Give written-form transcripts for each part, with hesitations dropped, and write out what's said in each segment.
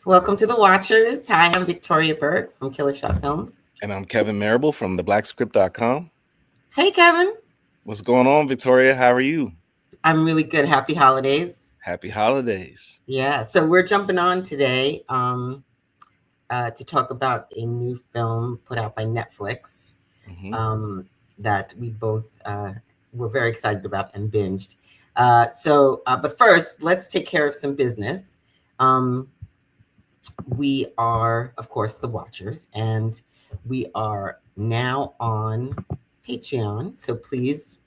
Welcome to the Watchers. Hi, I'm Victoria Burt from Killer Shot Films. And I'm Kevin Marable from theblackscript.com. Hey, Kevin. What's going on, Victoria? How are you? I'm really good. Happy holidays. Happy holidays. Yeah, so we're jumping on today to talk about a new film put out by Netflix that we both were very excited about and binged. But first, let's take care of some business. We are, of course, the Watchers, and we are now on Patreon. So please,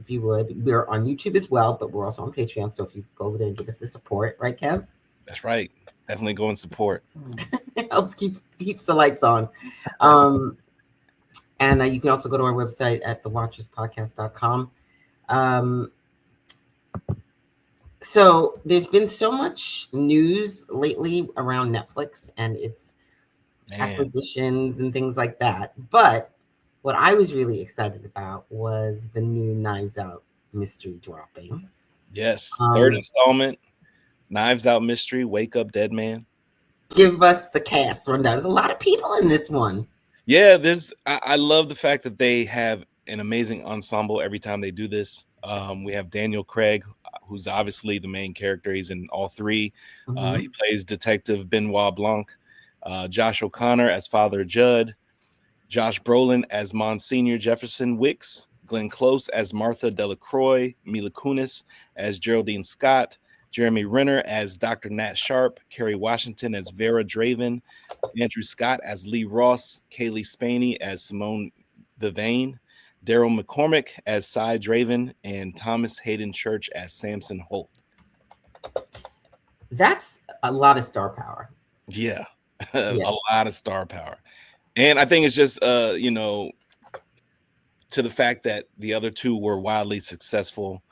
if you would, we're on YouTube as well, but we're also on Patreon. So if you could go over there and give us the support, right, Kev? That's right. Definitely go and support. It helps keeps the lights on. And you can also go to our website at thewatcherspodcast.com. So there's been so much news lately around Netflix and its acquisitions and things like that. But what I was really excited about was the new Knives Out mystery dropping. Yes. Third installment, Knives Out mystery, Wake Up Dead Man. Give us the cast rundown. There's a lot of people in this one. Yeah, I love the fact that they have an amazing ensemble every time they do this. We have Daniel Craig, who's obviously the main character. He's in all three. He plays Detective Benoit Blanc, Josh O'Connor as Father Judd, Josh Brolin as Monsignor Jefferson Wicks, Glenn Close as Martha Delacroix, Mila Kunis as Geraldine Scott, Jeremy Renner as Dr. Nat Sharp, Kerry Washington as Vera Draven, Andrew Scott as Lee Ross, Kaylee Spaney as Simone Vivane, Daryl McCormick as Cy Draven, and Thomas Hayden Church as Samson Holt. That's a lot of star power. Yeah, a lot of star power. And I think it's just, to the fact that the other two were wildly successful,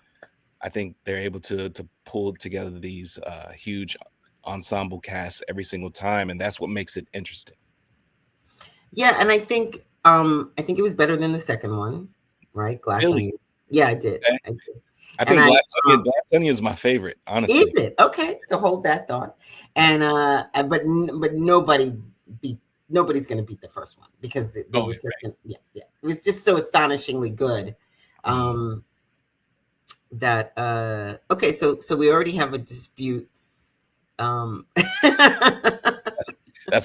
I think they're able to pull together these huge ensemble casts every single time. And that's what makes it interesting. Yeah, and I think it was better than the second one, right? Glass Onion. Yeah, I did. Okay. I think Glass Onion is my favorite, honestly. Is it? Okay, so hold that thought. And but nobody's going to beat the first one because it was it was just so astonishingly good. That okay, so we already have a dispute. That's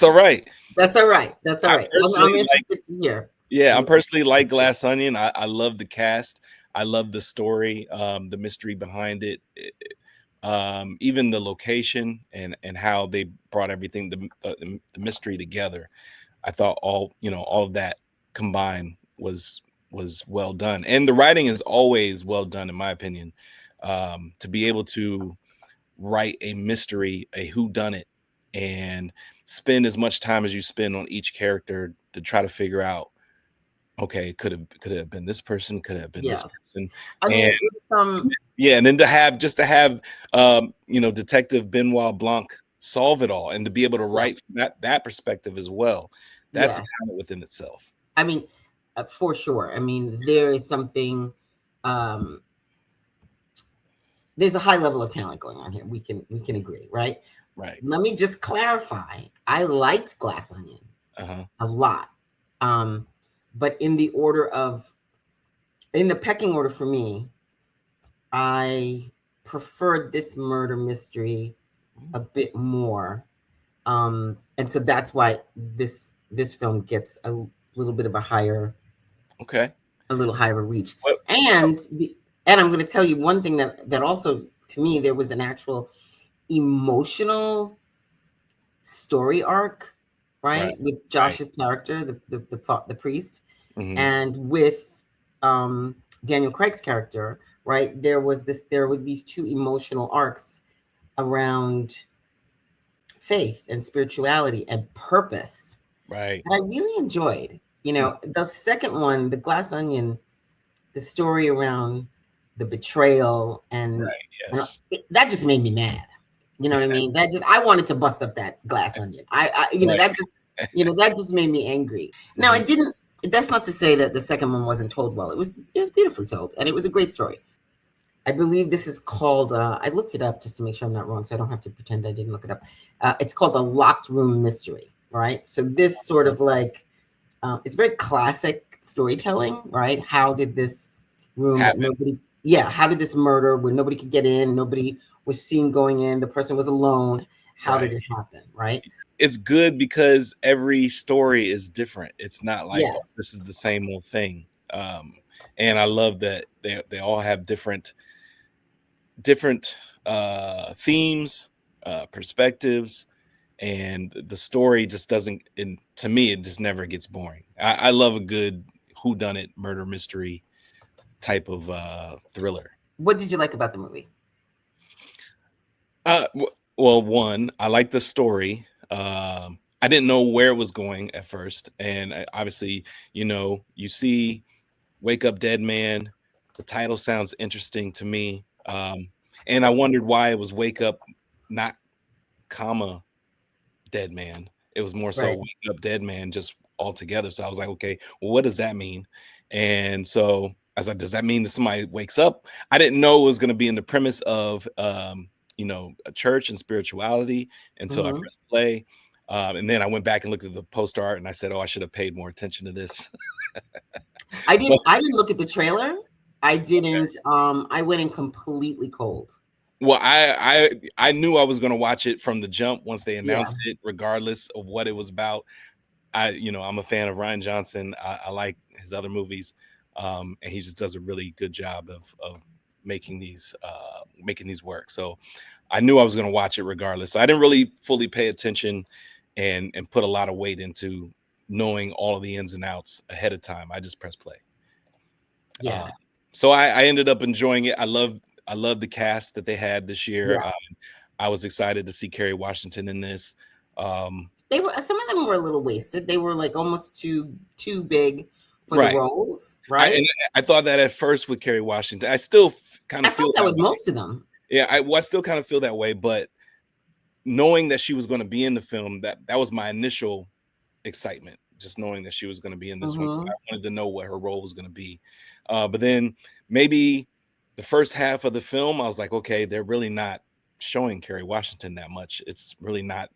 all right. That's all right. I'm interested to hear. Yeah, I personally like Glass Onion. I love the cast. I love the story, the mystery behind it, even the location and how they brought everything, the mystery together. I thought all of that combined was well done. And the writing is always well done, in my opinion. To be able to write a mystery, a whodunit, and spend as much time as you spend on each character to try to figure out, okay, could it have been this person, could it have been this person. I mean, and then to have Detective Benoit Blanc solve it all and to be able to write from that perspective as well. That's a talent within itself. I mean, for sure. I mean, there is something there's a high level of talent going on here. We can agree, right? Right. Let me just clarify. I liked Glass Onion a lot. But in the pecking order for me, I preferred this murder mystery a bit more. And so that's why this film gets a little bit of a higher reach. And I'm going to tell you one thing that also, to me, there was an actual emotional story arc, right? With Josh's character, the priest, and with Daniel Craig's character, right? There were these two emotional arcs around faith and spirituality and purpose, right? And I really enjoyed. The second one, the Glass Onion, the story around the betrayal and that just made me mad. You know what I mean? I wanted to bust up that Glass Onion. That just made me angry. Now I didn't. That's not to say that the second one wasn't told well. It was beautifully told, and it was a great story. I believe this is called, I looked it up just to make sure I'm not wrong, so I don't have to pretend I didn't look it up. It's called The Locked Room Mystery, right? So this sort of like, it's very classic storytelling, right? How did this room that Happen. nobody, yeah, how did this murder where nobody could get in, nobody was seen going in, the person was alone, how Right. did it happen, right? It's good because every story is different. It's not like, oh, Yes. this is the same old thing. And I love that they all have different themes, perspectives, and the story just doesn't. And to me, it just never gets boring. I love a good whodunit murder mystery type of thriller. What did you like about the movie? Well, one, I like the story. I didn't know where it was going at first, and obviously, you see "Wake Up, Dead Man." The title sounds interesting to me, and I wondered why it was "Wake Up," not comma "Dead Man." It was more so Right. "Wake Up, Dead Man" just altogether. So I was like, okay, well, what does that mean? And so I was like, does that mean that somebody wakes up? I didn't know it was going to be in the premise of a church and spirituality until I Hmm. pressed play. And then I went back and looked at the poster art and I said, oh, I should have paid more attention to this. But I didn't look at the trailer. I didn't, I went in completely cold. well, I knew I was going to watch it from the jump once they Yeah. announced it, regardless of what it was about. I'm a fan of Ryan Johnson. I like his other movies, and he just does a really good job of making these work. So I knew I was going to watch it regardless. So I didn't really fully pay attention and put a lot of weight into knowing all of the ins and outs ahead of time. I just pressed play. Uh, Yeah. so I ended up enjoying it. I love the cast that they had this year. Yeah. I was excited to see Kerry Washington in this. They were, some of them were a little wasted. They were like almost too big for the Right. roles, I right? and I thought that at first with Kerry Washington. I still kind I of feel felt that that with way. most of them. Yeah, I still kind of feel that way, but knowing that she was going to be in the film, that was my initial excitement, just knowing that she was going to be in this one. So Hmm. I wanted to know what her role was going to be. But then maybe the first half of the film, I was like, okay, they're really not showing Kerry Washington that much. It's really not,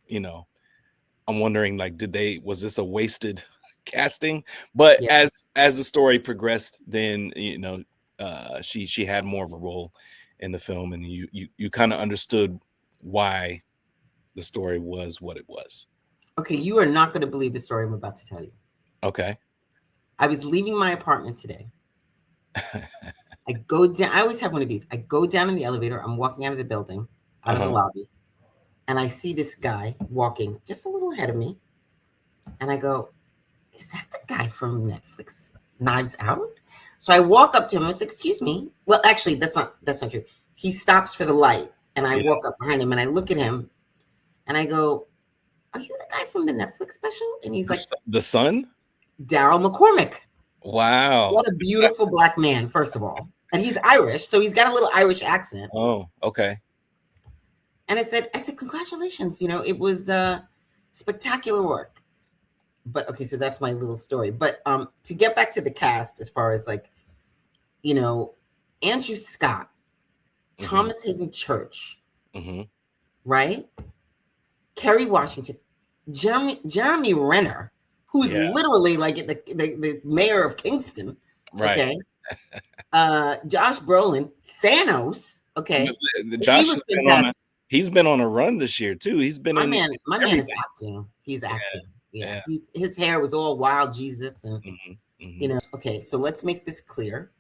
you know, I'm wondering like, was this a wasted casting? But Yeah. as the story progressed, then she had more of a role in the film, and you kind of understood why the story was what it was. Okay, you are not going to believe the story I'm about to tell you. Okay. I was leaving my apartment today. I go down. I always have one of these. I go down in the elevator. I'm walking out of the building, out of the Uh-huh. lobby, and I see this guy walking just a little ahead of me. And I go, is that the guy from Netflix, Knives Out? So I walk up to him. I said, excuse me. Well, actually, that's not true. He stops for the light, and I Yeah. walk up behind him, and I look at him, and I go, are you the guy from the Netflix special? And he's like, The son? Daryl McCormick. Wow. What a beautiful black man, first of all. And he's Irish, so he's got a little Irish accent. Oh, okay. And I said, congratulations. It was spectacular work. But okay, so that's my little story. But to get back to the cast, as far as like, you know, Andrew Scott, Mm-hmm. Thomas Hayden Church, Mm-hmm. right? Kerry Washington, Jeremy Renner, who's Yeah. literally like the mayor of Kingston. Right. Okay. Josh Brolin, Thanos. Okay. He Josh was has been on a fantastic. he's been on a run this year too. He's been in My man is everything. acting. He's acting. Yeah. Yeah. His hair was all wild Jesus. And Mm-hmm. Mm-hmm. okay, so let's make this clear.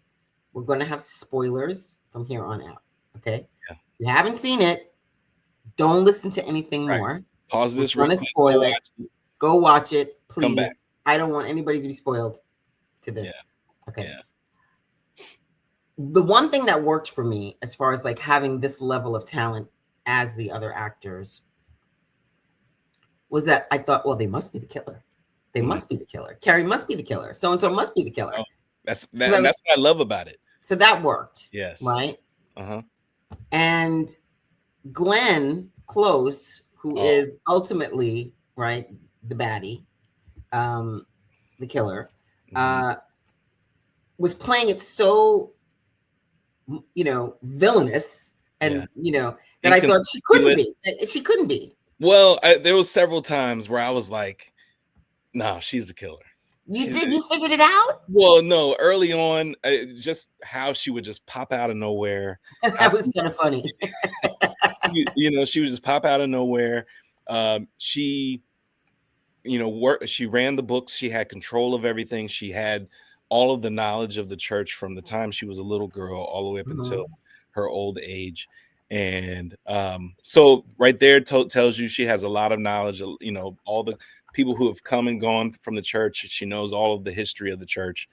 We're gonna have spoilers from here on out. Okay. Yeah. If you haven't seen it, don't listen to anything Right. more. Pause We're this real gonna quick. Go spoil it. watch it. Go watch it, Come back. please. I don't want anybody to be spoiled to Yeah. this. Okay. Yeah. The one thing that worked for me as far as like having this level of talent as the other actors was that I thought, well, they must be the killer. They Mm-hmm. must be the killer. Carrie must be the killer. So and so must be the killer. Oh, that's what I love about it. So that worked. Yes. Right. Uh-huh. And Glenn Close, who is ultimately right the baddie, the killer, Mm-hmm. was playing it so villainous, Yeah. and that I thought she couldn't be. Inconspicuous. She couldn't be. Well, there was several times where I was like, "No, she's the killer." You She's did. You figured it out. well, no, early on, just how she would just pop out of nowhere. How That was kind of funny. she would just pop out of nowhere. She she ran the books. She had control of everything. She had all of the knowledge of the church from the time she was a little girl all the way up until Mhm. her old age. And so right there tells you she has a lot of knowledge. All the people who have come and gone from the church. She knows all of the history of the church.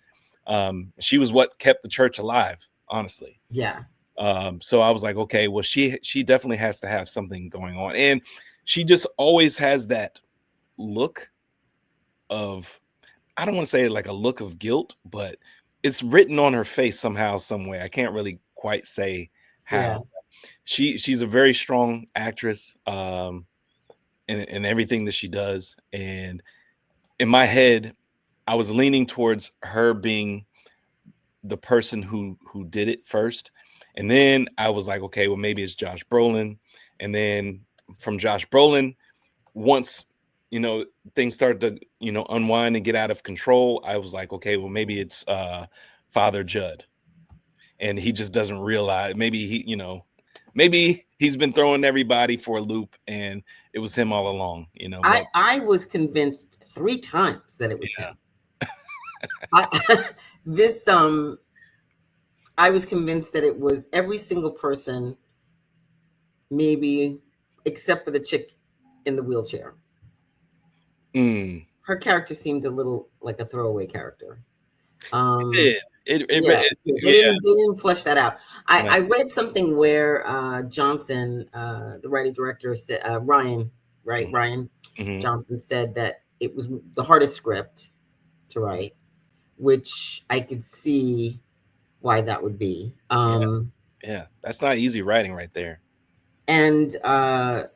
She was what kept the church alive, honestly. Yeah. So I was like, okay, well, she definitely has to have something going on, and she just always has that look of, I don't want to say like a look of guilt, but it's written on her face somehow, some way. I can't really quite say Yeah. how. She's a very strong actress, in everything that she does. And in my head, I was leaning towards her being the person who did it first. And then I was like, okay, well, maybe it's Josh Brolin. And then from Josh Brolin, once things started to unwind and get out of control, I was like, okay, well, maybe it's Father Judd, and he just doesn't realize. Maybe he's been throwing everybody for a loop, and it was him all along. But I was convinced 3 times that it was yeah. him. This I was convinced that it was every single person, maybe except for the chick in the wheelchair. Her character seemed a little like a throwaway character. Um, yeah, they didn't flesh that out. I read something where Johnson, the writer director, said Ryan, right? Ryan Mhm. Johnson said that it was the hardest script to write, which I could see why that would be. Yeah, that's not easy writing right there. And I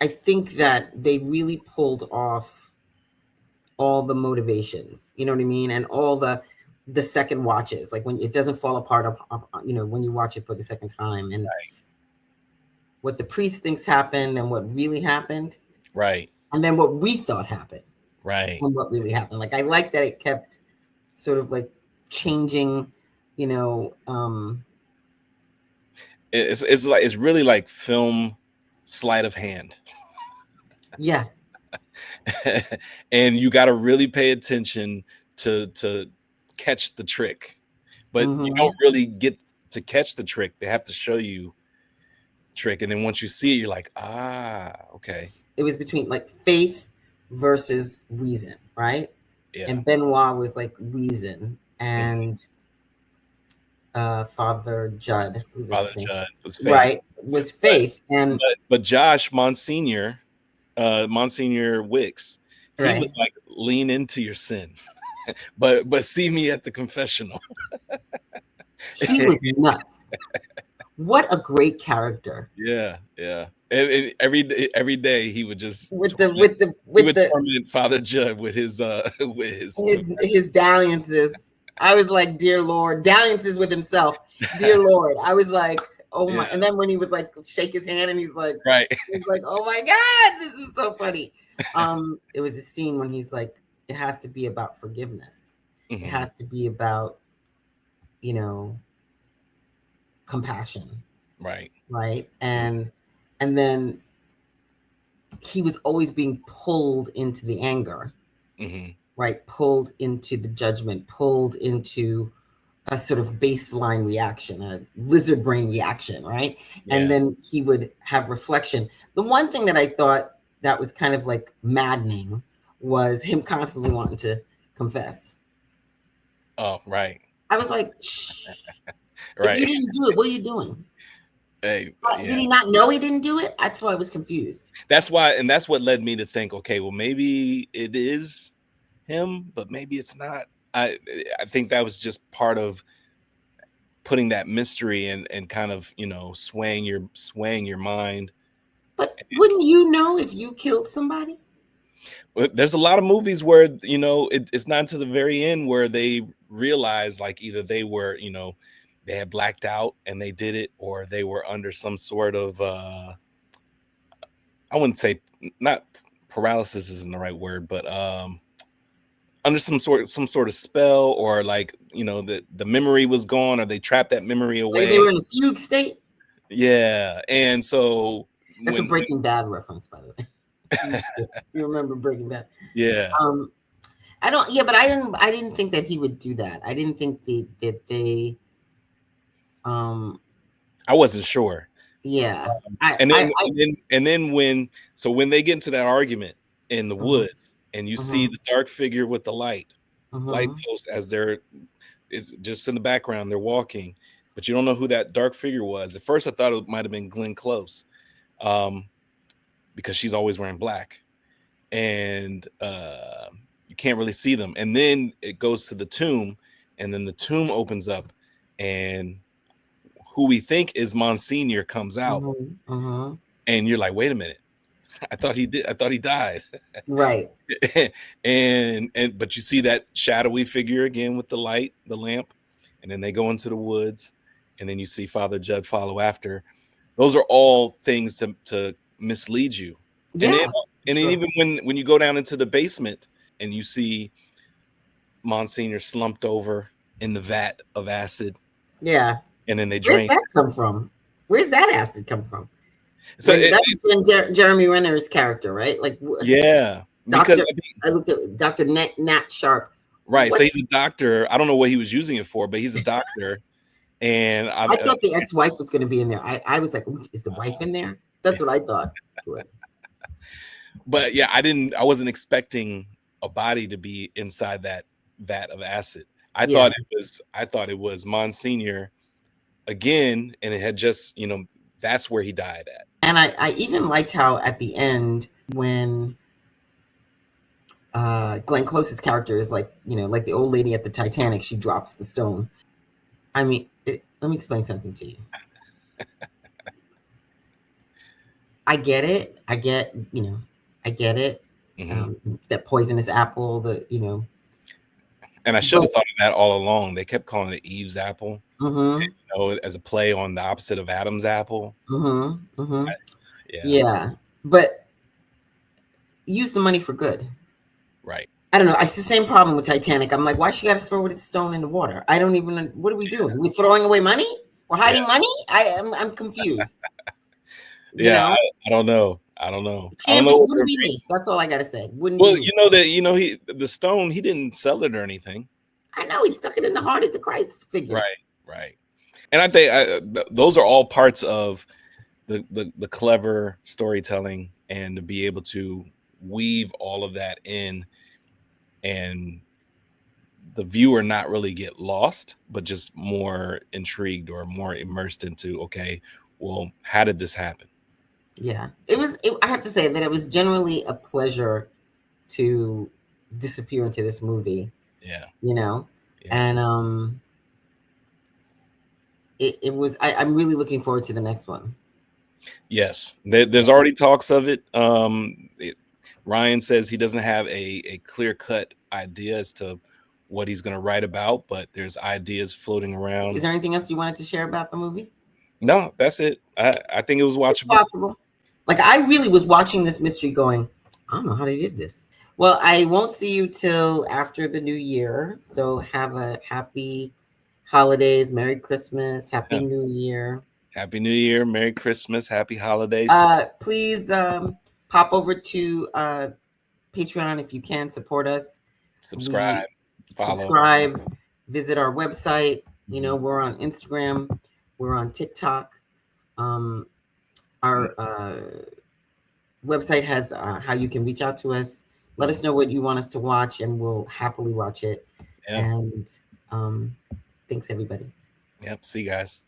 think that they really pulled off all the motivations, you know what I mean, and all the second watches, like when it doesn't fall apart when you watch it for the second time, and what the priest thinks happened and what really happened, Right. and then what we thought happened, Right. and what really happened. Like I like that it kept sort of like changing, you know. It's really like film sleight of hand. Yeah. And you got to really pay attention to catch the trick, but you Mm-hmm. don't really get to catch the trick. They have to show you trick, and then once you see it, you're like, okay. It was between like faith versus reason, right? Yeah. And Benoit was like reason, Mhm. and Father Judd, Father Judd was faith. right, was But faith, and but Josh Monsignor, Monsignor Wicks, he right, was like, lean into your sin, but see me at the confessional. he was nuts. What a great character Yeah, yeah. And every day he would just with the torment, with the he with would the torment Father Judd with his with his his dalliances. I was like, dear Lord, dalliances with himself, dear Lord. I was like, oh my. yeah, And then when he was like shake his hand and he's like, right. oh my God, this is so funny. It was a scene when he's like, it has to be about forgiveness. It Mhm. has to be about, you know, compassion, Right. right? And then he was always being pulled into the anger, Mhm. right? Pulled into the judgment, pulled into a sort of baseline reaction, a lizard brain reaction, right? And Yeah. then he would have reflection. The one thing that I thought that was kind of like maddening was him constantly wanting to confess. Oh, right. I was like, shh, if you Right. didn't do it, what are you doing? Hey, Did yeah. he not know he didn't do it? That's why I was confused. That's why, and that's what led me to think, okay, well, maybe it is him, but maybe it's not. I think that was just part of putting that mystery and kind of, swaying your mind. But wouldn't you know if you killed somebody? There's a lot of movies where it's not to the very end where they realize like either they were, they had blacked out and they did it, or they were under some sort of I wouldn't say, not paralysis isn't the right word, but under some sort of spell, or like, the memory was gone, or they trapped that memory away. Like they were in a fugue state. Yeah, and so that's a Breaking Bad reference, by the way. You remember Breaking Bad? Yeah. I don't. Yeah, but I didn't think that he would do that. I didn't think that they. I wasn't sure. Yeah. And then when they get into that argument in the woods, and you see the dark figure with the light post as is just in the background, they're walking, but you don't know who that dark figure was. At first I thought it might have been Glenn Close, because she's always wearing black, and you can't really see them. And then it goes to the tomb, and then the tomb opens up, and who we think is Monsignor comes out, and you're like, wait a minute, I thought he died. Right. and but you see that shadowy figure again with the light, the lamp, and then they go into the woods, and then you see Father Judd follow after. Those are all things to mislead you. Yeah. And then even when you go down into the basement and you see Monsignor slumped over in the vat of acid. Yeah. And then they drink. Where's that come from? Where's that acid come from? So that's in Jeremy Renner's character, right? Like, yeah. I looked at Dr. Nat Sharp. Right. So he's a doctor. I don't know what he was using it for, but he's a doctor. And I thought the ex-wife was going to be in there. I was like, is the wife in there? That's what I thought. But yeah, I wasn't expecting a body to be inside that vat of acid. I thought it was Monsignor again, and it had just, that's where he died at. And I even liked how at the end, when Glenn Close's character is like, like the old lady at the Titanic, she drops the stone. I mean, let me explain something to you. I get it. I get it. That poisonous apple, And I should have thought of that all along. They kept calling it Eve's apple, as a play on the opposite of Adam's apple. Yeah, but use the money for good. Right. I don't know. It's the same problem with Titanic. I'm like, why she got to throw the stone in the water? I don't even. What are we doing? We're throwing away money? We're hiding money? I'm confused. I don't know. I don't know. Wouldn't be me. That's all I gotta say. Wouldn't well, be me. The stone, he didn't sell it or anything. I know, he stuck it in the heart of the Christ figure. Right. And I think those are all parts of the clever storytelling, and to be able to weave all of that in, and the viewer not really get lost, but just more intrigued or more immersed into, okay, well, how did this happen? Yeah, I have to say that it was generally a pleasure to disappear into this movie. Yeah. And it was. I'm really looking forward to the next one. Yes, there's already talks of it. Ryan says he doesn't have a clear-cut idea as to what he's going to write about, but there's ideas floating around. Is there anything else you wanted to share about the movie? No, that's it. I think it was watchable. It's possible. Like, I really was watching this mystery going, I don't know how they did this. Well, I won't see you till after the new year. So have a happy holidays, Merry Christmas, Happy New Year. Happy New Year, Merry Christmas, Happy Holidays. Please pop over to Patreon if you can, support us. Subscribe. Subscribe. Visit our website. We're on Instagram. We're on TikTok. Our website has how you can reach out to us. Let us know what you want us to watch, and we'll happily watch it. Yeah. And thanks, everybody. Yep. See you guys.